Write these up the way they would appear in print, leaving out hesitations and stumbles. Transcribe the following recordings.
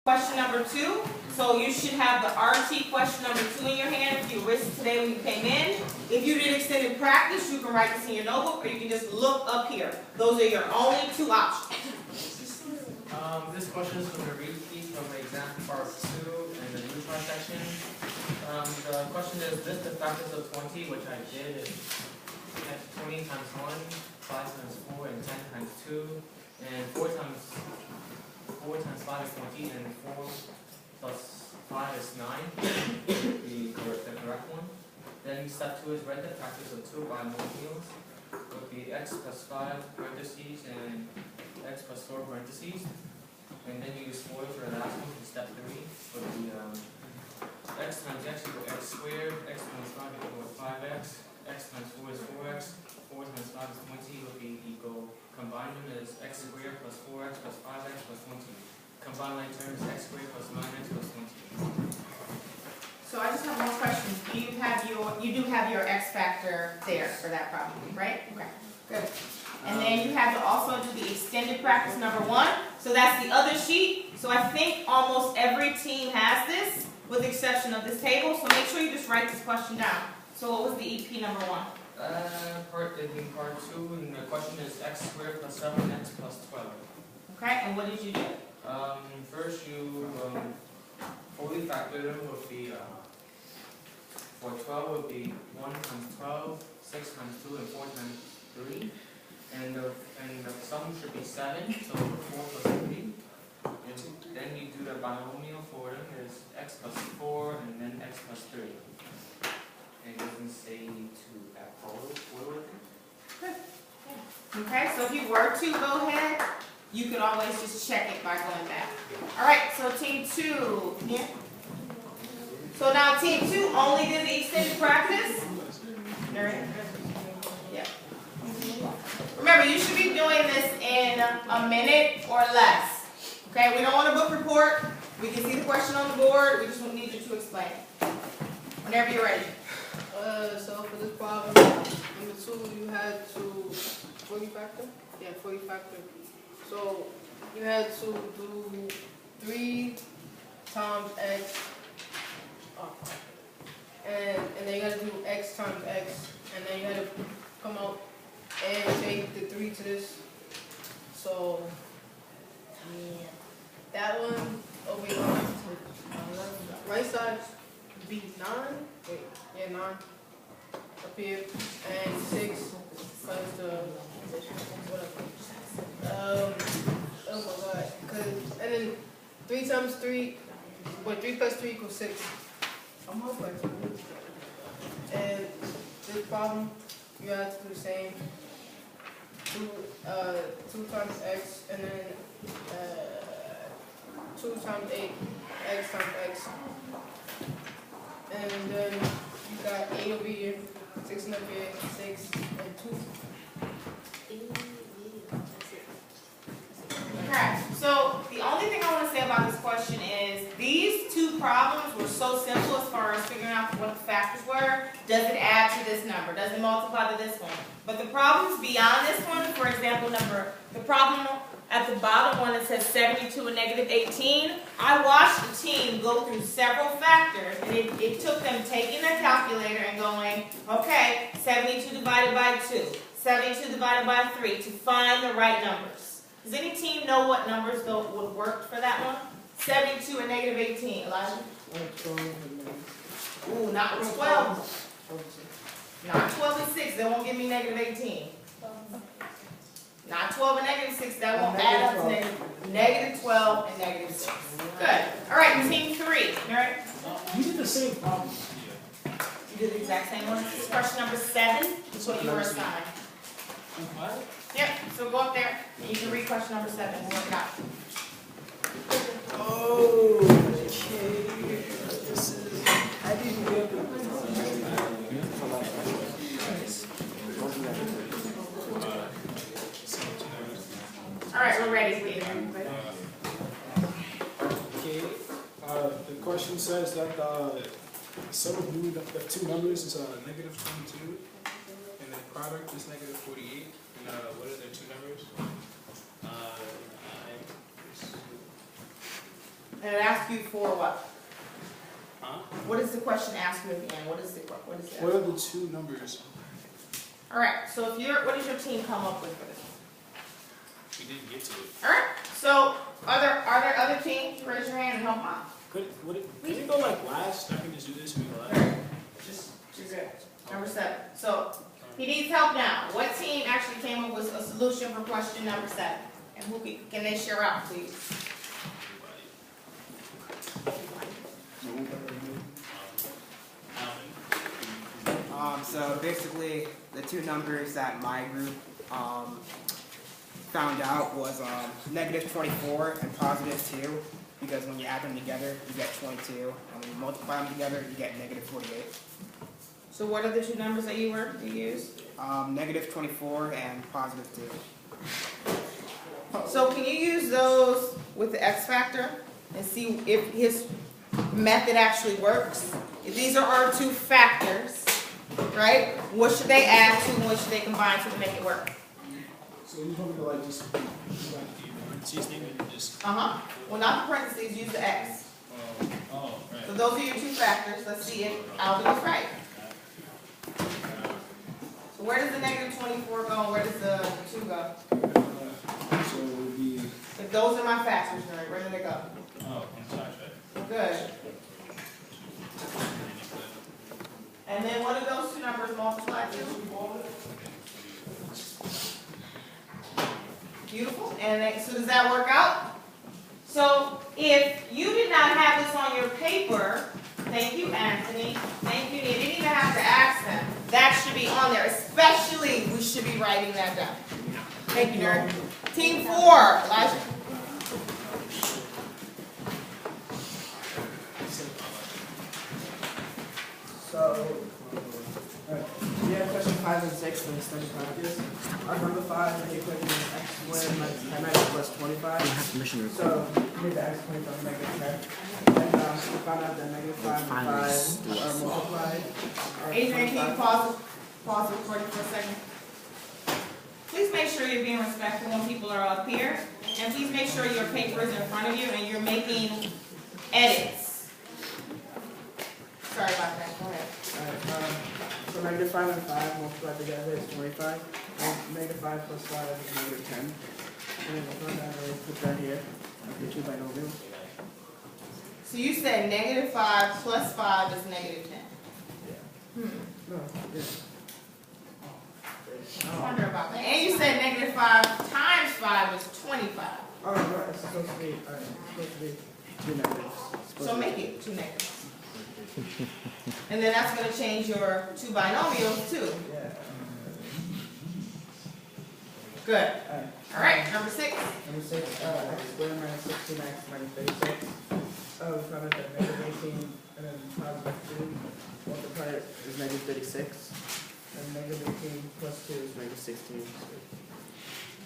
Question number 2. So you should have the RT question number 2 in your hand if you risked today when you came in. If you did extended practice, you can write this in your notebook, or you can just look up here. Those are your only 2 options. This question is from the repeat from the exam part 2 in the neutron section. The question is, list the factors of 20, which I did is 20 times 1, 5 times 4, and 10 times 2, and 4 times 5 is 20, and 4 plus 5 is 9, the correct one. Then step 2 is write the factors of 2 binomials, would be x plus 5 parentheses and x plus 4 parentheses. And then you use 4 for the last one in step 3, would be x times x equals x squared, x times 5 equals 5x, x times 4 is 4x, 4 times 5 is 20, would be equal, combine them is x squared plus 4x plus 5x plus 20. Combined like term is x squared plus 9x plus 20. So I just have one question. You do have your x factor there for that problem, right? Okay, good. And then you have to also do the extended practice number 1. So that's the other sheet. So I think almost every team has this, with the exception of this table. So make sure you just write this question down. So what was the EP number 1? Part 2, and the question is x squared plus 7x plus 12. Okay, and what did you do? First you fully factor them would be, for 12 would be 1 times 12, 6 times 2, and 4 times 3. And the sum should be 7, so 4 plus 3. And then you do the binomial for them is x plus 4 and then x plus 3. And it doesn't say you need to add FOIL with it. Good. Okay, so if you were to go ahead, you could always just check it by going back. Alright, so team 2. Yeah. So now team 2 only did the extended practice. Yeah. Remember, you should be doing this in a minute or less. Okay, we don't want a book report. We can see the question on the board. We just need you to explain it. Whenever you're ready. So for this problem, number 2, you had to 40 factor? Yeah, 40 factor. So you had to do 3 times x, and then you had to do x times x, and then you had to come out and take the 3 to this. So yeah, that one over here, right side would be 9. Wait, yeah, 9 up here, and 6 plus the whatever. Oh my god, and then 3 times 3, wait, 3 plus 3 equals 6. I'm hoping. And this problem, you have to do the same. 2 times x, and then 2 times 8, x times x. And then you got 8 over here, 6 up here, 6, and 2. Okay, so the only thing I want to say about this question is these 2 problems were so simple as far as figuring out what the factors were. Does it add to this number? Does it multiply to this one? But the problems beyond this one, for example, the problem at the bottom one that says 72 and negative 18, I watched the team go through several factors, and it took them taking their calculator and going, okay, 72 divided by 2, 72 divided by 3 to find the right numbers. Does any team know what numbers would work for that one? 72 and negative 18, Elijah? Ooh, not 12. Not 12 and 6, that won't give me negative 18. Not 12 and negative 6, that won't add up to negative 12 and negative 6. Good. All right, team 3. All right? You did the same problem. You did the exact same one. This is question number 7. That's what you were assigned. What? Yep, so go up there and you can read question number 7 and work it out. Oh, okay. This is, I didn't get it. All right, we're ready, Peter. Okay. The question says that the sum of the 2 numbers is negative 22, and the product is negative 48. And what are their 2 numbers? And it asks you for what? Huh? What does the question ask you at the end? What is it? What are the two numbers? All right. So what does your team come up with for this? We didn't get to it. All right. So are there other teams? Raise your hand and help out. Can you go like last? I can just do this and we go All last. right. You're good. Number 7. So he needs help now. What team actually came up with a solution for question number 7? And who can they share out, please? So basically, the two numbers that my group found out was negative 24 and positive 2, because when you add them together, you get 22, and when you multiply them together, you get negative 48. So what are the two numbers that you used? Negative 24 and positive 2. So can you use those with the X factor and see if his method actually works? If these are our two factors, right? What should they add to and what should they combine to make it work? So you want me to like just like the parentheses thing and just Well, not the parentheses, use the X. right. So those are your two factors. Let's see if Alvin is right. So where does the negative 24 go and where does the 2 go? So it would be If those are my factors, right? Where do they go? Good. And then what do those two numbers multiply to? Beautiful. And so does that work out? So if you did not have this on your paper, thank you, Anthony. Thank you. You didn't even have to ask them. That should be on there. Especially, we should be writing that down. Thank you, nerd. Team 4, Elijah. So, we have question 5 and 6 for the study practice. Our number 5 is the equation of x squared minus plus 25. So, we did the x 25 negative 10. And we found out that negative 5 and 5 are multiplied. Adrian, can you pause the recording for a second? Please make sure you're being respectful when people are up here. And please make sure your paper is in front of you and you're making edits. Sorry about that. Go ahead. Alright, so negative 5 and 5 multiplied together is 25. And negative 5 plus 5 is negative 10. And then we'll put that here, the 2 binomial. So you said negative 5 plus 5 is negative 10. No, yeah. I wonder about that. And you said negative 5 times 5 is 25. Oh, right, it's supposed to be, alright, it's supposed to be 2 negatives. So make it 2 negatives. And then that's going to change your 2 binomials too. Yeah. Good. Alright, All right, number 6. number 6, x squared minus 16x minus 36. We found out that negative 18 and then positive 2 multiplied is negative 36. And negative 18 plus 2 is negative 16.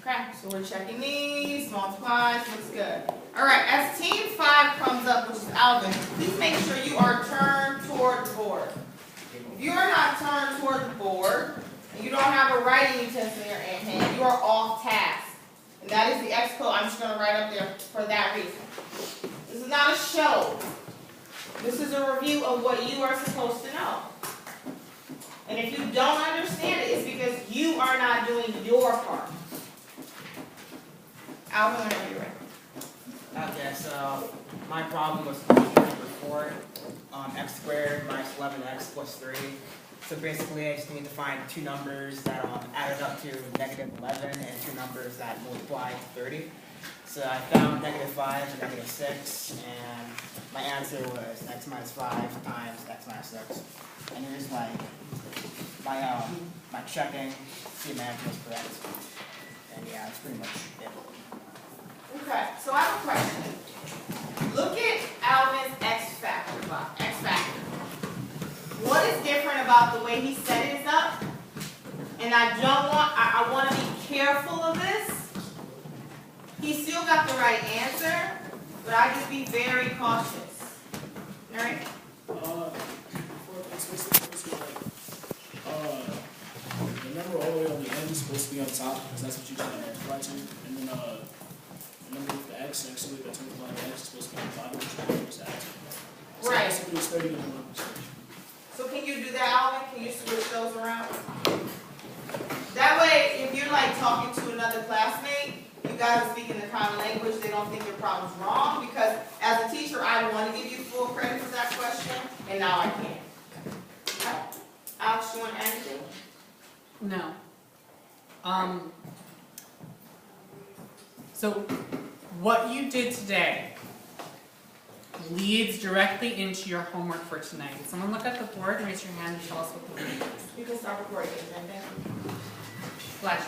Okay, so we're checking these, multiplies, looks good. All right, as team 5 comes up, which is Alvin, please make sure you are turned toward the board. If you are not turned toward the board, and you don't have a writing utensil in your hand, you are off task. And that is the X code I'm just going to write up there for that reason. This is not a show. This is a review of what you are supposed to know. And if you don't understand it, it's because you are not doing your part. Alvin, whenever you're ready. Okay, so my problem was number 4, x squared minus 11x plus 3. So basically, I just need to find two numbers that added up to negative 11 and two numbers that multiply to 30. So I found negative 5 and negative 6, and my answer was x minus 5 times x minus 6. And here's my checking, see if my answer was correct. And yeah, that's pretty much it. Okay, so I have a question. Look at Alvin's X factor box. X factor. What is different about the way he set it up? And I want to be careful of this. He still got the right answer, but I just be very cautious. All right? It's supposed to be like, the number all the way on the end is supposed to be on top, because that's what you're trying to multiply to. And then, the number with the X x, and x over 25x is supposed to be 5 x. So Right. basically it's 30 to 1. So can you do that, Alvin? Can you switch those around? That way, if you're like talking to another classmate, you guys are speaking the common language, they don't think your problem's wrong, because as a teacher, I want to give you full credit for that question, and now I can't. Okay. Alex, you want to add anything? No. So what you did today leads directly into your homework for tonight. Can someone look at the board and raise your hand and tell us what the reading is? You can start recording it, and then. Flash.